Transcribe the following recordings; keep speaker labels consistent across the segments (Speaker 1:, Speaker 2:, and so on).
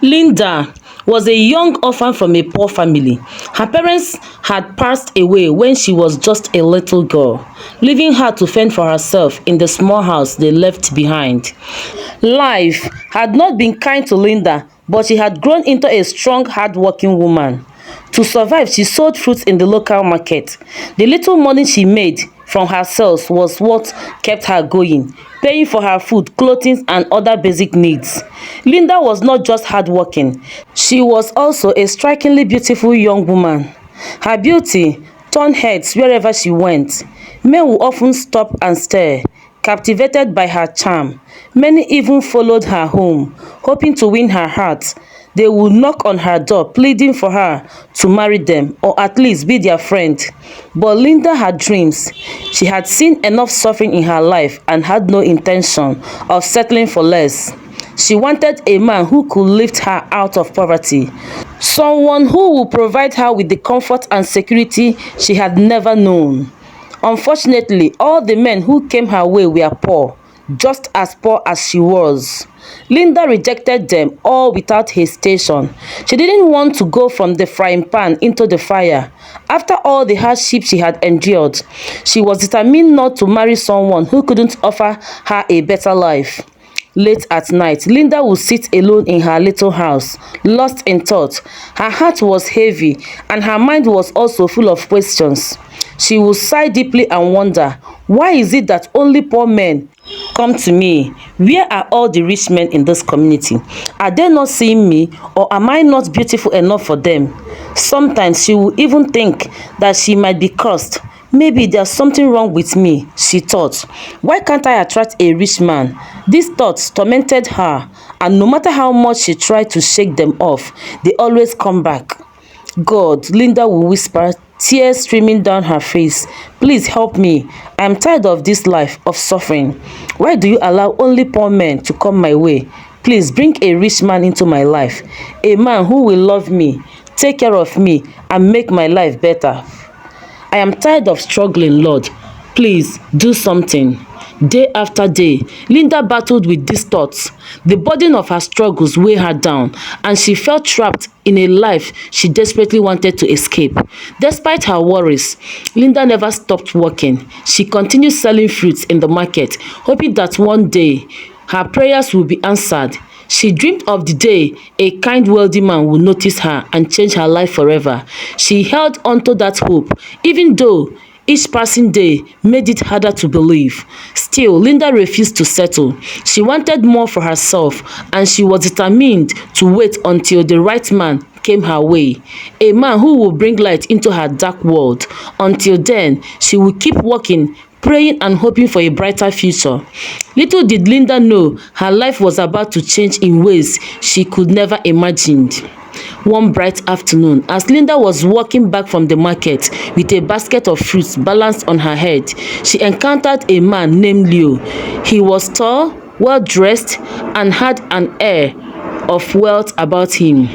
Speaker 1: Linda was a young orphan from a poor family. Her parents had passed away when she was just a little girl, leaving her to fend for herself in the small house they left behind. Life had not been kind to Linda, but she had grown into a strong, hard-working woman. To survive, she sold fruits in the local market. The little money she made from her sales was what kept her going, paying for her food, clothing, and other basic needs. Linda was not just hardworking, she was also a strikingly beautiful young woman. Her beauty turned heads wherever she went. Men would often stop and stare, captivated by her charm. Many even followed her home, hoping to win her heart. They would knock on her door, pleading for her to marry them or at least be their friend. But Linda had dreams. She had seen enough suffering in her life and had no intention of settling for less. She wanted a man who could lift her out of poverty, someone who would provide her with the comfort and security she had never known. Unfortunately, all the men who came her way were poor, just as poor as she was. Linda rejected them all without hesitation. She didn't want to go from the frying pan into the fire. After all the hardship she had endured, she was determined not to marry someone who couldn't offer her a better life. Late at night, Linda would sit alone in her little house, lost in thought. Her heart was heavy, and her mind was also full of questions. She would sigh deeply and wonder, why is it that only poor men come to me? Where are all the rich men in this community? Are they not seeing me, or am I not beautiful enough for them? Sometimes she would even think that she might be cursed. Maybe there's something wrong with me, she thought. Why can't I attract a rich man? These thoughts tormented her, and no matter how much she tried to shake them off, they always come back. God, Linda would whisper, tears streaming down her face. Please help me. I am tired of this life of suffering. Why do you allow only poor men to come my way? Please bring a rich man into my life, a man who will love me, take care of me, and make my life better. I am tired of struggling, Lord. Please do something. Day after day, Linda battled with these thoughts. The burden of her struggles weighed her down, and she felt trapped in a life she desperately wanted to escape. Despite her worries, Linda never stopped working. She continued selling fruits in the market, hoping that one day her prayers would be answered. She dreamed of the day a kind, wealthy man would notice her and change her life forever. She held onto that hope, even though each passing day made it harder to believe. Still, Linda refused to settle. She wanted more for herself, and she was determined to wait until the right man came her way, a man who would bring light into her dark world. Until then, she would keep working, praying and hoping for a brighter future. Little did Linda know her life was about to change in ways she could never imagined. One bright afternoon, as Linda was walking back from the market with a basket of fruits balanced on her head, she encountered a man named Leo. He was tall, well-dressed, and had an air of wealth about him.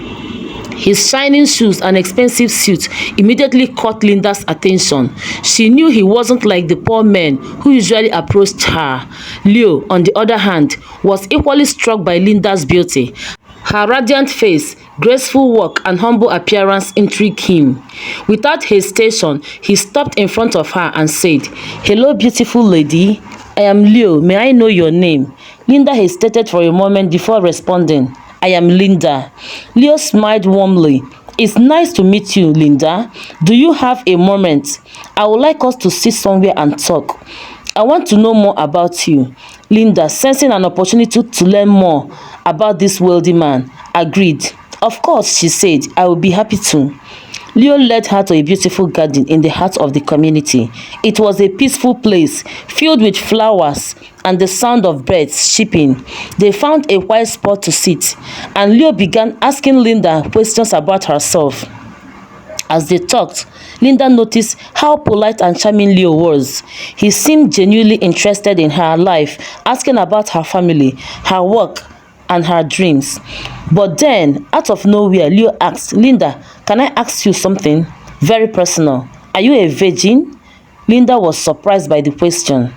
Speaker 1: His shining shoes and expensive suit immediately caught Linda's attention. She knew he wasn't like the poor men who usually approached her. Leo, on the other hand, was equally struck by Linda's beauty. Her radiant face, graceful walk, and humble appearance intrigued him. Without hesitation, he stopped in front of her and said, "Hello, beautiful lady. I am Leo. May I know your name?" Linda hesitated for a moment before responding, "I am Linda." Leo smiled warmly. "It's nice to meet you, Linda. Do you have a moment? I would like us to sit somewhere and talk. I want to know more about you." Linda, sensing an opportunity to learn more about this wealthy man, agreed. "Of course," she said, "I will be happy to." Leo led her to a beautiful garden in the heart of the community. It was a peaceful place, filled with flowers and the sound of birds chirping. They found a quiet spot to sit, and Leo began asking Linda questions about herself. As they talked, Linda noticed how polite and charming Leo was. He seemed genuinely interested in her life, asking about her family, her work, and her dreams. But then, out of nowhere, Leo asked, "Linda, can I ask you something very personal? Are you a virgin?" Linda was surprised by the question.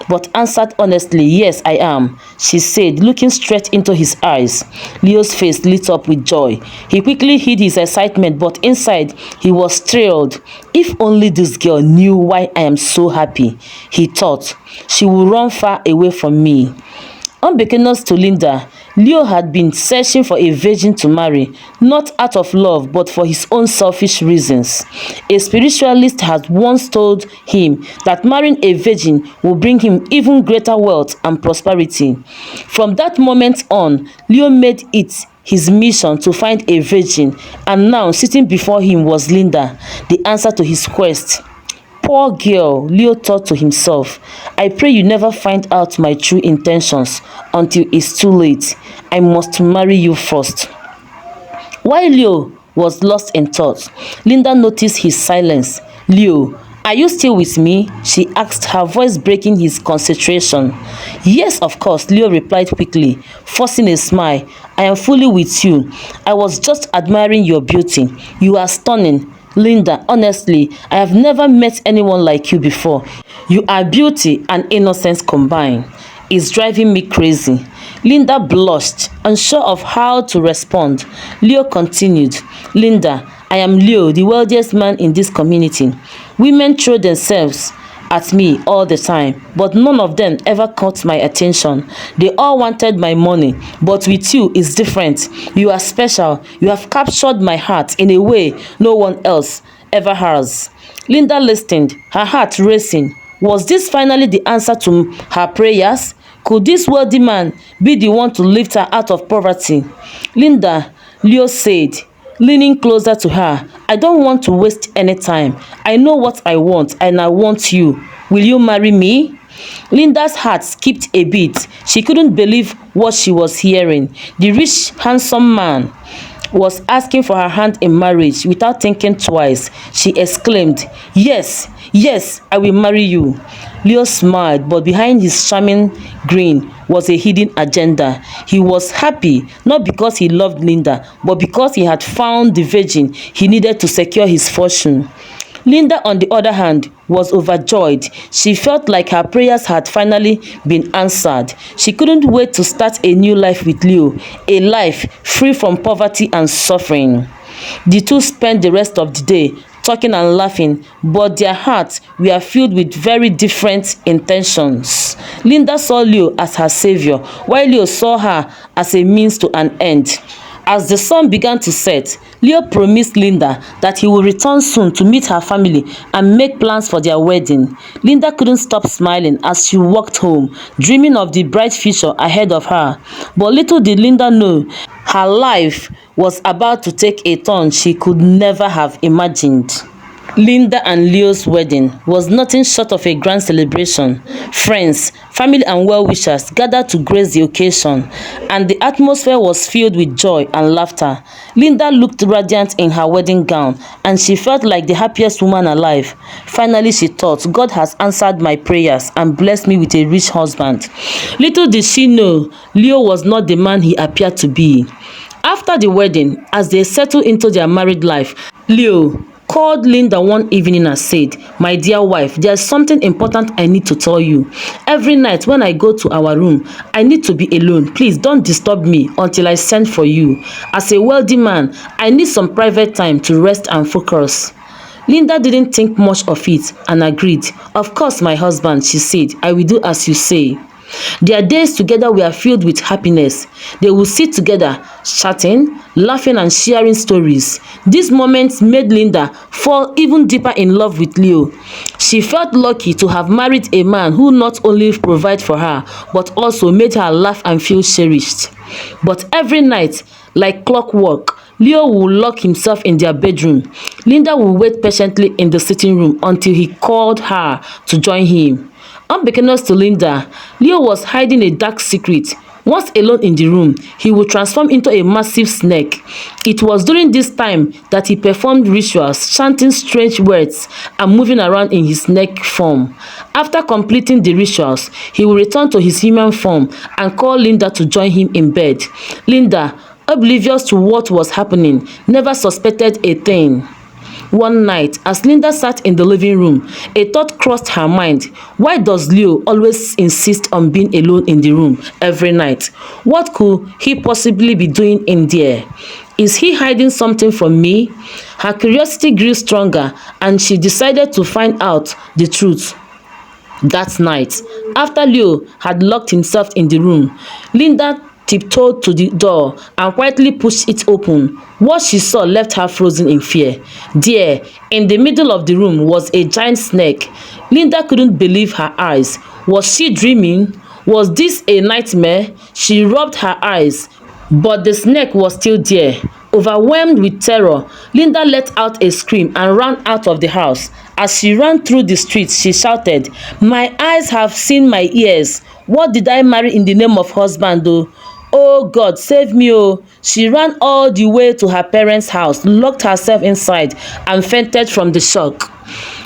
Speaker 1: but answered honestly, "Yes, I am," she said, looking straight into his eyes. Leo's face lit up with joy. He quickly hid his excitement, but inside he was thrilled. "If only this girl knew why I am so happy," he thought, "she would run far away from me." Unbeknownst to Linda, Leo had been searching for a virgin to marry, not out of love but for his own selfish reasons. A spiritualist had once told him that marrying a virgin would bring him even greater wealth and prosperity. From that moment on, Leo made it his mission to find a virgin, and now sitting before him was Linda, the answer to his quest. "Poor girl," Leo thought to himself. "I pray you never find out my true intentions until it's too late. I must marry you first." While Leo was lost in thought, Linda noticed his silence. "Leo, are you still with me?" she asked, her voice breaking his concentration. "Yes, of course," Leo replied quickly, forcing a smile. "I am fully with you. I was just admiring your beauty. You are stunning. Linda, honestly, I have never met anyone like you before. You are beauty and innocence combined. It's driving me crazy." Linda blushed, unsure of how to respond. Leo continued, "Linda, I am Leo, the wealthiest man in this community. Women throw themselves at me all the time, but none of them ever caught my attention. They all wanted my money, but with you it's different. You are special. You have captured my heart in a way no one else ever has." Linda listened, her heart racing. Was this finally the answer to her prayers? Could this wealthy man be the one to lift her out of poverty? "Linda," Leo said, leaning closer to her, "I don't want to waste any time. I know what I want, and I want you. Will you marry me?" Linda's heart skipped a beat. She couldn't believe what she was hearing. The rich, handsome man was asking for her hand in marriage. Without thinking twice, she exclaimed, "Yes, yes, I will marry you." Leo smiled, but behind his charming grin was a hidden agenda. He was happy, not because he loved Linda, but because he had found the virgin he needed to secure his fortune. Linda, on the other hand, was overjoyed. She felt like her prayers had finally been answered. She couldn't wait to start a new life with Leo, a life free from poverty and suffering. The two spent the rest of the day talking and laughing, but their hearts were filled with very different intentions. Linda saw Leo as her savior, while Leo saw her as a means to an end. As the sun began to set, Leo promised Linda that he would return soon to meet her family and make plans for their wedding. Linda couldn't stop smiling as she walked home, dreaming of the bright future ahead of her. But little did Linda know, her life was about to take a turn she could never have imagined. Linda and Leo's wedding was nothing short of a grand celebration. Friends, family and well-wishers gathered to grace the occasion, and the atmosphere was filled with joy and laughter. Linda looked radiant in her wedding gown, and she felt like the happiest woman alive. Finally, she thought, "God has answered my prayers and blessed me with a rich husband." Little did she know, Leo was not the man he appeared to be. After the wedding, as they settled into their married life, Leo called Linda one evening and said, "My dear wife, there's something important I need to tell you. Every night when I go to our room, I need to be alone. Please don't disturb me until I send for you. As a wealthy man, I need some private time to rest and focus." Linda didn't think much of it and agreed. "Of course, my husband," she said, "I will do as you say." Their days together were filled with happiness. They would sit together, chatting, laughing and sharing stories. These moments made Linda fall even deeper in love with Leo. She felt lucky to have married a man who not only provided for her, but also made her laugh and feel cherished. But every night, like clockwork, Leo would lock himself in their bedroom. Linda would wait patiently in the sitting room until he called her to join him. Unbeknownst to Linda, Leo was hiding a dark secret. Once alone in the room, he would transform into a massive snake. It was during this time that he performed rituals, chanting strange words and moving around in his snake form. After completing the rituals, he would return to his human form and call Linda to join him in bed. Linda, oblivious to what was happening, never suspected a thing. One night, as Linda sat in the living room, a thought crossed her mind. Why does Leo always insist on being alone in the room every night? What could he possibly be doing in there? Is he hiding something from me? Her curiosity grew stronger, and she decided to find out the truth. That night, after Leo had locked himself in the room, Linda tiptoed to the door and quietly pushed it open. What she saw left her frozen in fear. There, in the middle of the room, was a giant snake. Linda couldn't believe her eyes. Was she dreaming? Was this a nightmare? She rubbed her eyes, but the snake was still there. Overwhelmed with terror, Linda let out a scream and ran out of the house. As she ran through the streets, she shouted, "My eyes have seen my ears. What did I marry in the name of husband, though? Oh God, save me, oh." She ran all the way to her parents' house, locked herself inside, and fainted from the shock.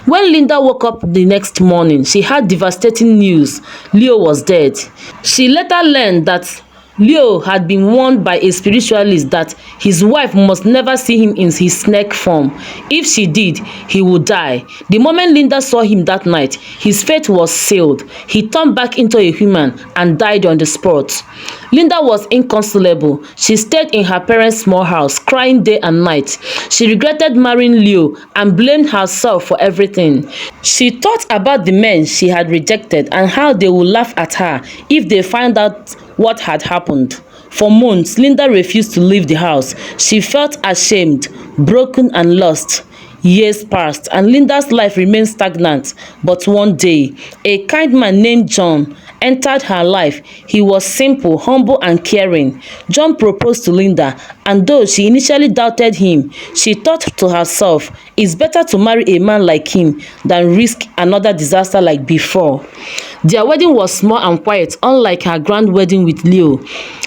Speaker 1: When Linda woke up the next morning, she had devastating news. Leo was dead. She later learned that Leo had been warned by a spiritualist that his wife must never see him in his snake form. If she did, he would die. The moment Linda saw him that night, his fate was sealed. He turned back into a human and died on the spot. Linda was inconsolable. She stayed in her parents' small house, crying day and night. She regretted marrying Leo and blamed herself for everything. She thought about the men she had rejected and how they would laugh at her if they found out what had happened. For months, Linda refused to leave the house. She felt ashamed, broken, and lost. Years passed, and Linda's life remained stagnant. But one day, a kind man named John entered her life. He was simple, humble, and caring. John proposed to Linda, and though she initially doubted him, she thought to herself, it's better to marry a man like him than risk another disaster like before. Their wedding was small and quiet, unlike her grand wedding with Leo.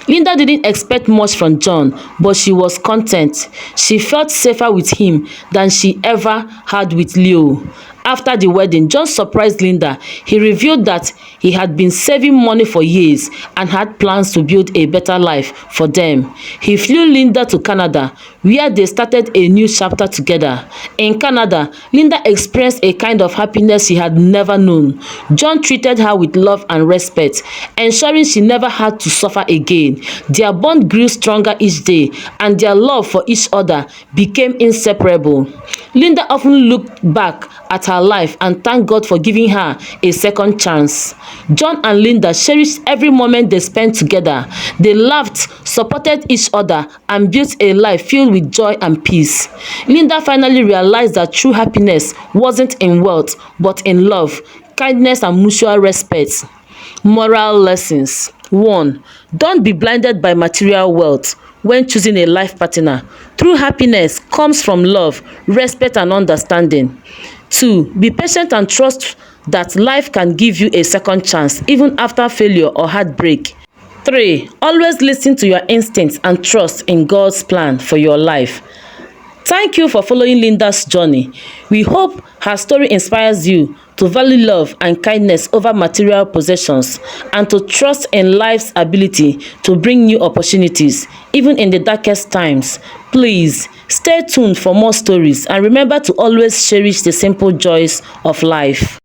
Speaker 1: Linda didn't expect much from John, but she was content. She felt safer with him than she ever had with Leo. After the wedding, John surprised Linda. He revealed that he had been saving money for years and had plans to build a better life for them. He flew Linda to Canada, where they started a new chapter together. In Canada, Linda experienced a kind of happiness she had never known. John treated her with love and respect, ensuring she never had to suffer again. Their bond grew stronger each day, and their love for each other became inseparable. Linda often looked back at her life and thanked God for giving her a second chance. John and Linda cherished every moment they spent together. They laughed, supported each other, and built a life filled with joy and peace. Linda finally realized that true happiness wasn't in wealth, but in love, kindness, and mutual respect. Moral lessons. 1. Don't be blinded by material wealth when choosing a life partner. True happiness comes from love, respect, and understanding. 2. Be patient and trust that life can give you a second chance even after failure or heartbreak. 3. Always listen to your instincts and trust in God's plan for your life. Thank you for following Linda's journey. We hope her story inspires you to value love and kindness over material possessions and to trust in life's ability to bring new opportunities, even in the darkest times. Please stay tuned for more stories and remember to always cherish the simple joys of life.